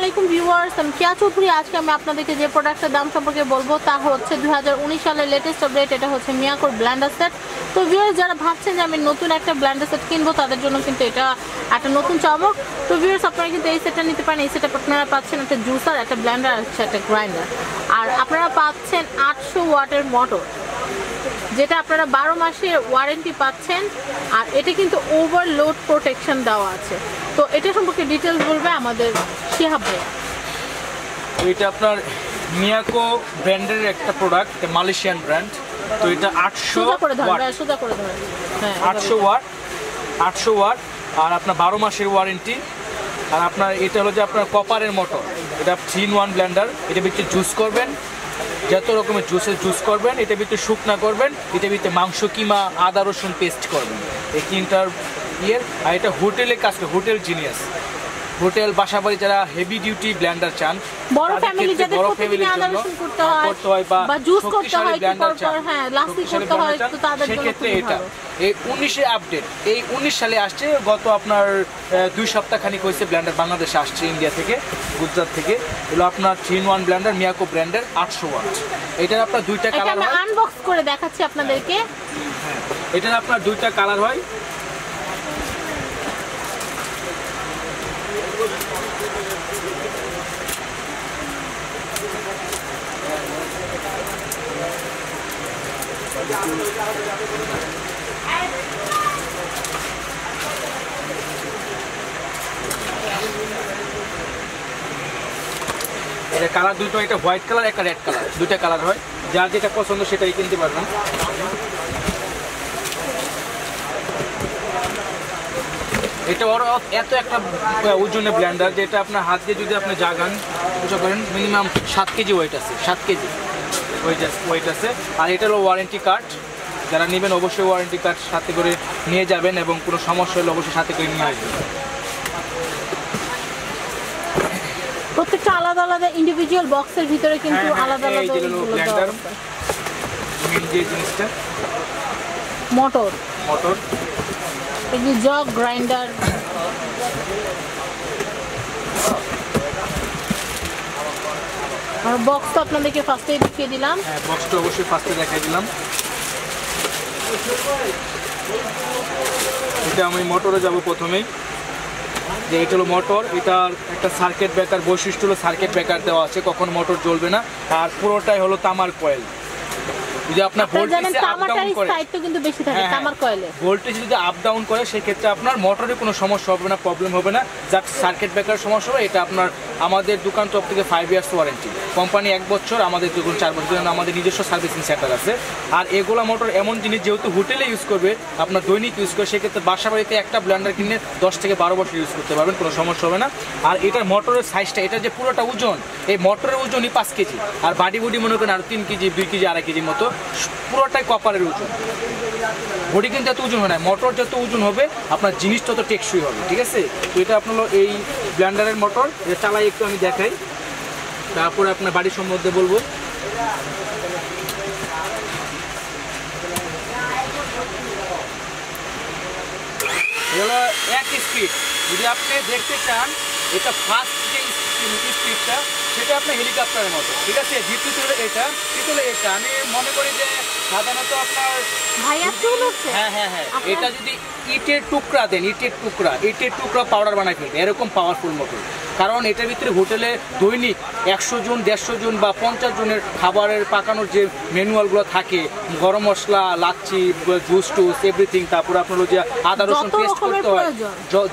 আলাইকুম ভিউয়ার্স, আমি কিয়া চৌধুরী। আজকে আমি আপনাদেরকে যে প্রোডাক্টের দাম সম্পর্কে বলবো তা হচ্ছে 2019 সালের লেটেস্ট আপডেট। এটা হচ্ছে মিয়াকোর ব্লেন্ডার সেট। তো ভিউয়ার্স, যারা ভাবছেন যে আমি নতুন একটা ব্লেন্ডার সেট কিনবো তাদের জন্য কিন্তু এটা একটা নতুন চমক। তো ভিউয়ার্স, আপনারা কিন্তু এই সেটটা নিতে পারেন। এই সেটটা আপনারা পাচ্ছেন একটা জুসার, একটা ব্লেন্ডার, একটা গ্রাইন্ডার, আর আপনারা পাচ্ছেন 800 ওয়াটের মোটর, যেটা আপনারা 12 মাসের ওয়ারেন্টি পাচ্ছেন। আর এটা কিন্তু ওভারলোড প্রোটেকশন দেওয়া আছে। তো এটা সম্পর্কে ডিটেলস বলবে আমাদের শিহাব ভাইয়া। এটা আপনার মিয়াকো ব্র্যান্ডের একটা প্রোডাক্ট, মালয়েশিয়ান ব্র্যান্ড। তো এটা 800 ওয়াট আর আপনার 12 মাসের ওয়ারেন্টি। আর আপনার এটা হলো যে আপনার কপারের মোটর। এটা 3-in-1 ব্লেন্ডার। এটা ভিতরে জুস করবেন, যত রকমের জুস করবেন। এটা ভিতরে শুকনা করবেন, এটা ভিতরে মাংস কিমা আদা রসুন পেস্ট করবেন, এই তিনটার ইয়ের। আর এটা হোটেলে কাজ করে, হোটেল জিনিয়াস। হোটেল বাসাবাড়ি যারা হেভি ডিউটি ব্লেন্ডার চান, বড় ফ্যামিলি যাদের প্রতিদিন আদা রসুন করতে হয় বা জুস করতে হয়, হ্যাঁ লাস্টি করতে হয়, তো তাদের জন্য সেক্ষেত্রে এটা এই 19 আপডেট। এই 19 সালে আসছে, গত আপনার 2 সপ্তাহ খানিক হয়েছে ব্লেন্ডার বাংলাদেশে আসছে, ইন্ডিয়া থেকে, গুজরাট থেকে। এগুলো আপনার 3-in-1 ব্লেন্ডার মিয়াকো ব্র্যান্ডের 800 ওয়াট। এটার আপনার দুইটা কালার হয়। আনবক্স করে দেখাচ্ছি আপনাদেরকে। হ্যাঁ, এটার আপনার দুইটা কালার হয়। এটা কালার দুটো, এটা হোয়াইট কালার, একটা রেড কালার, দুইটা কালার হয়। যার যেটা পছন্দ সেটাই কিনতে পারবেন। এটা ওর এত একটা ওজনের ব্লেন্ডার, যেটা আপনার হাত দিয়ে যদি আপনি জাগান বুঝতে করেন, মিনিমাম 7 কেজি ওয়েট আছে, 7 কেজি ওয়েট আছে। আর এটা হলো ওয়ারেন্টি কার্ড। যারা নেবেন অবশ্যই ওয়ারেন্টি কার্ড সাথে করে নিয়ে যাবেন, এবং কোনো সমস্যা হলে অবশ্যই সাথে করে নিয়ে আসবেন। প্রত্যেকটা আলাদা আলাদা ইন্ডিভিজুয়াল বক্সের ভিতরে কিন্তু আলাদা আলাদা ব্লেন্ডার। মেন যে জিনিসটা মোটর, এই যে জগ গ্রাইন্ডার। আর বক্স তো আপনাদেরকে ফার্স্টেই দেখিয়ে দিলাম। হ্যাঁ, বক্সটা অবশ্যই ফার্স্টে দেখাই দিলাম। এটা আমি মোটরে যাব প্রথমেই। যে এটা হলো মোটর। এটার একটা সার্কিট ব্রেকার বৈশিষ্ট্য হলো, সার্কিট ব্রেকার দেওয়া আছে, কখন মোটর জ্বলবে না। আর পুরোটাই হলো তামার কয়েল। যদি আপনার ভোল্টেজ আপ ডাউন করে, কিন্তু বেশি থাকে তামার কয়েলে, ভোল্টেজ যদি আপ ডাউন করে, সেই ক্ষেত্রে আপনার মোটরে কোনো সমস্যা হবে না, প্রবলেম হবে না। জাস্ট সার্কিট ব্রেকার সমস্যা হবে। এটা আপনার আমাদের দোকান তরফ থেকে 5 ইয়ার্স ওয়ারেন্টি, কোম্পানি 1 বছর, আমাদের দোকান 4 বছর, আমাদের নিজস্ব সার্ভিসিং সেন্টার আছে। আর এগুলা মোটর এমন জিনিস, যেহেতু হোটেলে ইউজ করবে, আপনার দৈনিক ইউজ করে, সেক্ষেত্রে বাসা বাড়িতে একটা ব্লেন্ডার কিনে 10 থেকে 12 বছর ইউজ করতে পারবেন, কোনো সমস্যা হবে না। আর এটার মোটরের সাইজটা, এটা যে পুরোটা ওজন, এই মোটরের ওজনই 5 কেজি। আর বডি মনে করেন আর 3 কেজি, 2 কেজি, 2.5 কেজির মতো, পুরোটাই কপারের ওজন। বডি কিন্তু এত ওজন হয় না, মোটর যত ওজন হবে আপনার জিনিস তত টেকসই হবে, ঠিক আছে? তো এটা আপনার এই ব্লেন্ডারের মোটর, এটা চালাই একটু আমি দেখাই, তারপরে আপনার বাড়ির সম্বন্ধে বলবো। এগুলো 1 স্পিড। যদি আপনি দেখতে চান এটা ফার্স্ট যে স্পিডটা, সেটা আপনার হেলিকপ্টারের মতো, ঠিক আছে? দ্বিতীয়ত হলো এটা, তৃতীয় হলো এটা। আমি মনে করি যে সাধারণত আপনার হ্যাঁ এটা যদি ইটের টুকরা দেন, ইটের টুকরা পাউডার বানাই ফেলবে, এরকম পাওয়ারফুল মোটর। কারণ এটার ভিতরে হোটেলে দৈনিক 100 জন, 150 জন বা 50 জনের খাবারের পাকানোর যে ম্যানুয়ালগুলো থাকে, গরম মশলা, লাচ্ছি, জুস টুস, এভরিথিং, তারপরে আপনার যে আদা রসুন পেস্ট করতে হয়,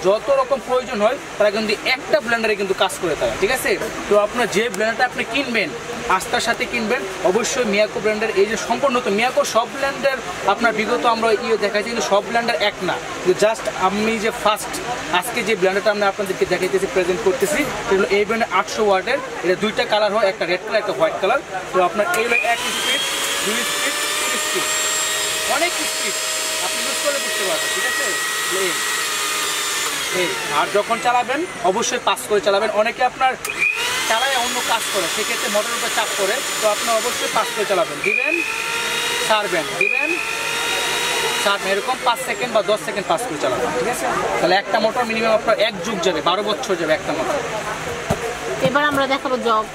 যত রকম প্রয়োজন হয়, তারা কিন্তু একটা ব্লেন্ডারে কিন্তু কাজ করে তারা, ঠিক আছে? তো আপনার যে ব্লেন্ডারটা আপনি কিনবেন, আস্থার সাথে কিনবেন অবশ্যই মিয়াকো ব্র্যান্ডের। এই যে সম্পূর্ণ তো মিয়াকো সব ব্র্যান্ডের আপনার বিগত আমরা দেখাচ্ছি, কিন্তু সব ব্র্যান্ডার এক না। জাস্ট আমি যে ফার্স্ট আজকে যে ব্র্যান্ডারটা আমরা আপনাদেরকে দেখাইতেছি, প্রেজেন্ট করতেছি, সেগুলো এই ব্র্যান্ডের 800 ওয়াটের। এটা দুইটা কালার হয়, একটা রেড কালার, একটা হোয়াইট কালার। তো আপনার এইগুলো 1 স্পিড, 2 স্পিড, 3 স্পিড, অনেক স্পিড আপনি ইউজ করে বুঝতে পারবেন, ঠিক আছে? আর যখন চালাবেন অবশ্যই পাস করে চালাবেন। অনেকে আপনার চালায় অন্য কাজ করে, সেক্ষেত্রে মোটরের উপর চাপ করে, তো আপনার অবশ্যই পাস করে চালাবেন, দিবেন ছাড়বেন, দিবেন ছাড়বেন, এরকম 5 সেকেন্ড বা 10 সেকেন্ড পাস করে চালাবেন, ঠিক আছে? তাহলে একটা মোটর মিনিমাম আপনার 1 যুগ যাবে, 12 বছর যাবে একটা মোটর। এবার আমরা দেখাবো জগ।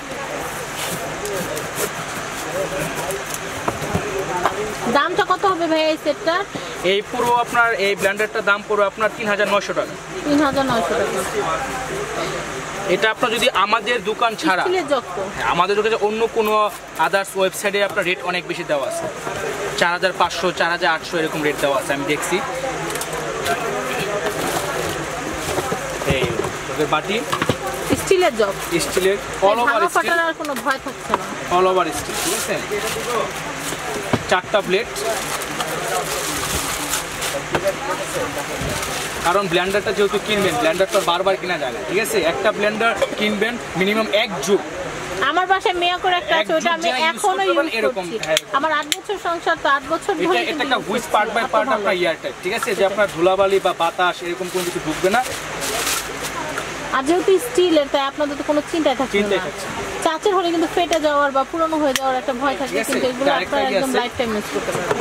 দামটা কত হবে ভাই এই সেটটার? এই পুরো আপনার এই ব্লেন্ডারটার দাম পুরো আপনার 3900 টাকা। 3900 টাকা। এটা আপনার যদি আমাদের দোকান ছাড়া আমাদের দোকানে অন্য কোনো আদার্স ওয়েবসাইটে আপনার রেট অনেক বেশি দেওয়া আছে, 4500 4800 এরকম রেট দেওয়া আছে, আমি দেখছি। এই বাটি স্টিলের জগ, স্টিলের অল ওভার স্টিল, আর কোনো ভয় থাকছে না, অল ওভার স্টিল, ঠিক আছে। 4টা প্লেট, কারণ ব্লেন্ডারটা যেহেতু কিনবেন, ব্লেন্ডারটা বারবার কিনা যায় না, ঠিক আছে। একটা ব্লেন্ডার কিনবেন মিনিমাম 1 যুগ। আমার বাসায় মেয়া করে একটা আছে, ওটা আমি এখনো ইউজ করছি। আমার 8 বছর সংসার, তো 8 বছর ধরে এটা একটা হুইস পার্ট বাই পার্ট আপনার ইয়ারটাইট, ঠিক আছে, যে আপনার ধুলাবালি বা বাতাস এরকম কোনো কিছু ঢুকবে না। আর যেহেতু স্টিলের, তাই আপনাদের তো কোনো চিন্তাই থাকছে না। চাচের হলে কিন্তু ফেটে যাওয়ার বা পুরনো হয়ে যাওয়ার একটা ভয় থাকে, কিন্তু এগুলো আপনারা একদম লাইফ টাইম ইউজ করতে পারবেন।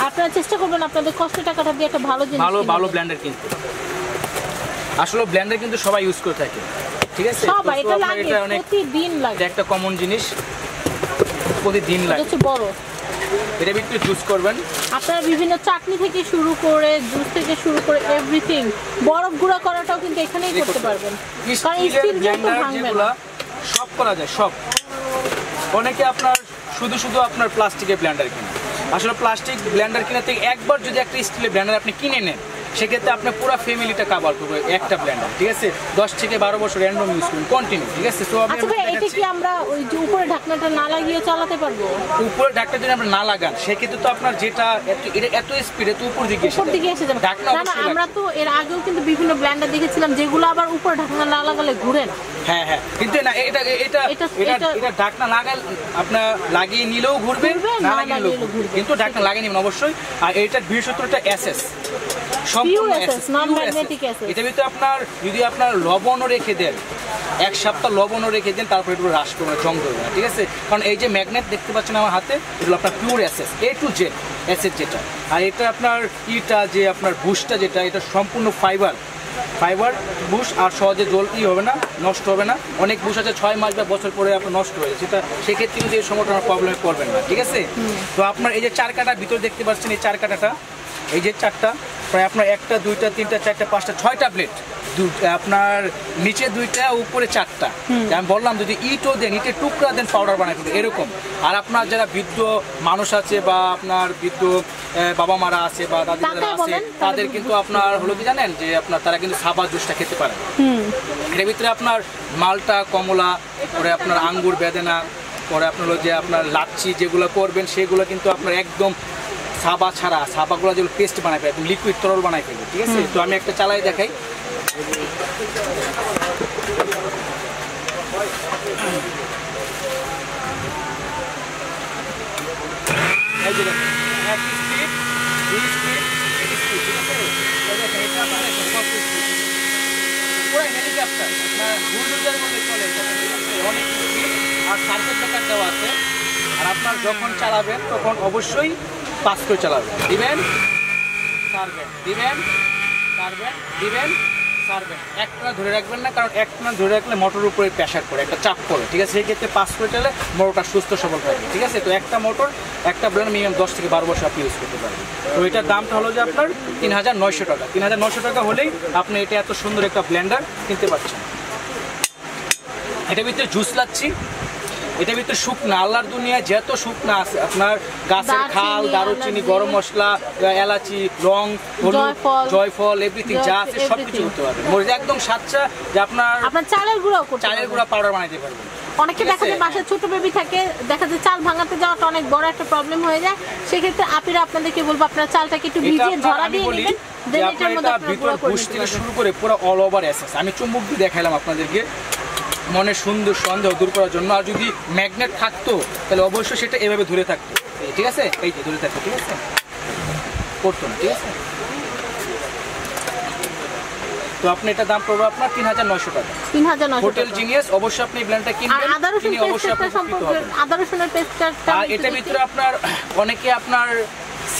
আপনারা চেষ্টা করবেন আপনাদের কষ্টের টাকাটা দিয়ে একটা ভালো জিনিস, ভালো ব্লেন্ডার কিনতে। আসলে ব্লেন্ডার কিন্তু সবাই ইউজ করে থাকে, ঠিক আছে, সবাই এটা লাগে, প্রতিদিন লাগে, এটা একটা কমন জিনিস, প্রতিদিন লাগে। এটা হচ্ছে বড়, এটা একটু জুস করবেন আপনারা বিভিন্ন চাটনি থেকে শুরু করে জুস থেকে শুরু করে এভরিথিং, বরফ গুঁড়া করাটাও কিন্তু এখানেই করতে পারবেন, কারণ স্টিল ব্লেন্ডার যেগুলো সব করা যায়, সব। অনেকে আপনার শুধু আপনার প্লাস্টিকের ব্লেন্ডার কিনে, আসলে প্লাস্টিক ব্লেন্ডার কিনে থেকে একবার যদি একটা স্টিলের ব্লেন্ডার আপনি কিনে নেন, সেক্ষেত্রে আপনার পুরো ফ্যামিলিটা কভার করবে একটা ব্লেন্ডার, ঠিক আছে। 10 থেকে 12 বছর র্যান্ডম ইউজ করুন কন্টিনিউ, ঠিক আছে। তো আচ্ছা ভাই, এটা কি আমরা ওই যে উপরে ঢাকনাটা না লাগিয়ে চালাতে পারবো? উপরে ঢাকনা যদি আমরা না লাগান, সেক্ষেত্রে তো আপনার যেটা এত স্পিডে তো উপর দিকে এসে যাবে। না, আমরা তো এর আগেও কিন্তু বিভিন্ন ব্লেন্ডার দেখেছিলাম যেগুলো আবার উপরে ঢাকনা না লাগালে ঘুরে না। হ্যাঁ, কিন্তু না, এটা ঢাকনা লাগাল আপনার লাগিয়ে নিলেও ঘুরবে, না লাগিয়ে নিলেও ঘুরবে, কিন্তু ঢাকনা লাগিয়ে নেবেন অবশ্যই। আর এটার বিশেষত্বটা এসএস, সম্পূর্ণ এসএস, নন ম্যাগনেটিক এসএস। এটা ভিতরে আপনার যদি আপনার লবণও রেখে দেন, 1 সপ্তাহ লবণও রেখে দেন, তারপরে একটু হ্রাস করবে, জং ধরবে না, ঠিক আছে। কারণ এই যে ম্যাগনেট দেখতে পাচ্ছেন আমার হাতে, এগুলো আপনার pure SS, A to Z SS যেটা। আর এটা আপনার যে আপনার বুশটা যেটা, এটা সম্পূর্ণ ফাইবার বুশ, আর সহজে জল হবে না, নষ্ট হবে না। অনেক বুশ আছে 6 মাস বা বছর পরে আপনার নষ্ট হয়ে যায়, সেটা সেক্ষেত্রে কিন্তু এই সময়টা প্রবলেমে পড়বেন না, ঠিক আছে। তো আপনার এই যে 4 কাটা ভিতরে দেখতে পাচ্ছেন, এই 4 কাটাটা, এই যে 4টা প্রায় আপনার 1টা 2টা 3টা 4টা 5টা 6টা প্লেট, আপনার নিচে 2টা উপরে 4টা। আমি বললাম যদি ইটও দেন, ইটের টুকরা দেন, পাউডার বানাই ফেলবে এরকম। আর আপনার যারা বৃদ্ধ মানুষ আছে বা আপনার বৃদ্ধ বাবা মারা আছে বা দাদিরা আছে, তাদের কিন্তু আপনার হলো কি জানেন, যে আপনার তারা কিন্তু সাবা জুসটা খেতে পারে। এর ভিতরে আপনার মালটা, কমলা, পরে আপনার আঙ্গুর, বেদেনা, পরে আপনার হলো যে আপনার লাচ্ছি যেগুলো করবেন, সেগুলো কিন্তু আপনার একদম সাবা ছাড়া, সাবাগুলো যেগুলো পেস্ট বানাই ফেলবে, একদম লিকুইড তরল বানাই ফেলবে, ঠিক আছে। তো আমি একটা চালাই দেখাই। এই যে দেখেন, 1 স্পিড, 2 স্পিড, 3 স্পিড, ঠিক আছে। এটা আপনার পুরো হেলিকপ্টার, আপনার বুলডোজার মধ্যে চলে যাবে, অনেক স্পিড আর সার্কিট ব্রেকার দেওয়া আছে। আর আপনার যখন চালাবেন তখন অবশ্যই 5 করে চালাবেন, দিবেন ছাড়বেন, দিবেন ছাড়বেন, দিবেন ছাড়বেন, একটা ধরে রাখবেন না, কারণ একটা ধরে রাখলে মোটর উপরে প্রেসার পড়ে, একটা চাপ পড়ে, ঠিক আছে। সেই ক্ষেত্রে 5 করে চালে মোটরটা সুস্থ সবল থাকে, ঠিক আছে। তো একটা মোটর, একটা ব্লেন্ডার মিনিমাম 10 থেকে 12 বছর আপনি ইউজ করতে পারবেন। তো এটার দামটা হলো যে আপনার 3900 টাকা। 3900 টাকা হলেই আপনি এটা এত সুন্দর একটা ব্লেন্ডার কিনতে পারছেন। এটার ভিতরে জুস লাচ্ছি, এটার ভিতরে শুকনা, আল্লাহর দুনিয়ায় যত শুকনা আছে আপনার গাছের খাল, দারুচিনি, গরম মশলা, এলাচি, লং, হলুদ, জয়ফল, এভরিথিং যা আছে সবকিছু করতে পারবেন। মরিচ একদম সাচ্চা, যে আপনার চালের গুঁড়া পাউডার বানাইতে পারবেন। অনেকে দেখা যায় বাসায় ছোট বেবি থাকে, দেখা যায় চাল ভাঙাতে যাওয়াটা অনেক বড় একটা প্রবলেম হয়ে যায়। সেক্ষেত্রে আপিরা আপনাদেরকে বলবো আপনারা চালটাকে একটু ভিজিয়ে ঝরা দিয়ে নেবেন, দেন এটার মধ্যে আপনারা গুঁড়া করে বুশ থেকে শুরু করে পুরো অল ওভার এসএস। আমি চুম্বক দিয়ে দেখাইলাম আপনাদেরকে মনে সুন্দর সন্দেহ দূর করার জন্য। আর যদি ম্যাগনেট থাকতো তাহলে অবশ্যই সেটা এভাবে ধরে থাকতো, ঠিক আছে, এই যে ধরে থাকতো, ঠিক আছে, করতো না, ঠিক আছে। তো আপনি এটা দাম পড়বে আপনার 3900 টাকা। 3900 হোটেল জিনিয়াস, অবশ্যই আপনি ব্লেন্ডারটা কিনবেন, কিনে অবশ্যই আপনি উপকৃত হবেন। আদা রসুনের পেস্টটা, আর এটার ভিতরে আপনার অনেকে আপনার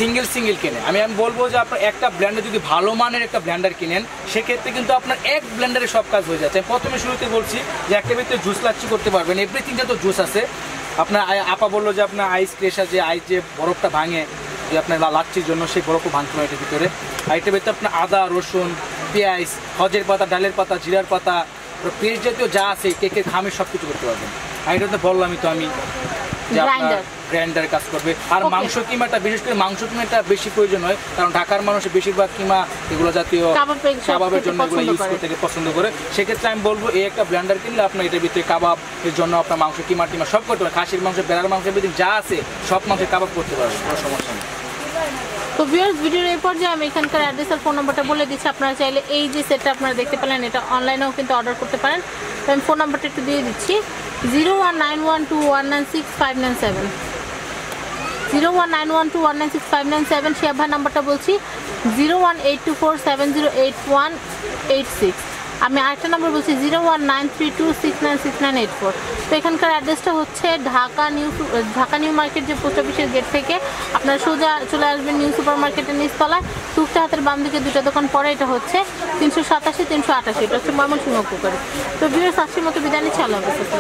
সিঙ্গেল কেনে। আমি বলবো যে আপনার একটা ব্লেন্ডার যদি ভালো মানের একটা ব্লেন্ডার কিনেন, সেক্ষেত্রে কিন্তু আপনার এক ব্লেন্ডারে সব কাজ হয়ে যাচ্ছে। আমি প্রথমে শুরুতে বলছি যে একটা ভিতরে জুস লাচ্ছি করতে পারবেন, এভরিথিং যত জুস আছে। আপনার আপা বললো যে আপনার আইস ক্রেশার, যে আইস যে বরফটা ভাঙে যে আপনার লাচ্ছির জন্য, সেই বরফও ভাঙতে হয় এটার ভিতরে। আর এটার ভিতরে আপনার আদা, রসুন, পেঁয়াজ, হজের পাতা, ডালের পাতা, জিরার পাতা, পেস্ট জাতীয় যা আছে, কেকের খামির সব কিছু করতে পারবেন। আর এটা তো বললামই তো আমি যে আপনার গ্রাইন্ডার কাজ করবে। আর মাংস কিমাটা, বিশেষ করে মাংস কিমাটা বেশি প্রয়োজন হয়, কারণ ঢাকার মানুষ বেশিরভাগ কিমা এগুলো জাতীয় কাবাবের জন্য এগুলো ইউজ করতে পছন্দ করে। সেক্ষেত্রে আমি বলবো এই একটা ব্লেন্ডার কিনলে আপনার এটার ভিতরে কাবাবের জন্য আপনার মাংস কিমা সব করতে পারবেন। খাসির মাংস, বেড়ার মাংস, এভরিথিং যা আছে সব মাংসের কাবাব করতে পারবেন, কোনো সমস্যা নেই। তো ভিউয়ার্স, ভিডিওর এই পর্যায়ে আমি এখানকার অ্যাড্রেস আর ফোন নাম্বারটা বলে দিচ্ছি। আপনারা চাইলে এই যে সেটটা আপনারা দেখতে পেলেন, এটা অনলাইনেও কিন্তু অর্ডার করতে পারেন। তো আমি ফোন নাম্বারটা একটু দিয়ে দিচ্ছি, 019121965997, 019121965997। শিয়া ভাই নাম্বারটা বলছি 018247088186। আমি আরেকটা নাম্বার বলছি 019326966984। তো এখানকার অ্যাড্রেসটা হচ্ছে ঢাকা নিউ মার্কেট, যে পোস্ট অফিসের গেট থেকে আপনারা সোজা চলে আসবেন নিউ সুপার মার্কেটের নিচতলায়, টুকটা হাতের বাম দিকে দুটো দোকান পরে, এটা হচ্ছে 387 388, এটা হচ্ছে ময়মনসিংহ কুকারি। তো ভিউয়ার্স, আজকের মতো বিদায় নিচ্ছি, আল্লাহ হাফেজ।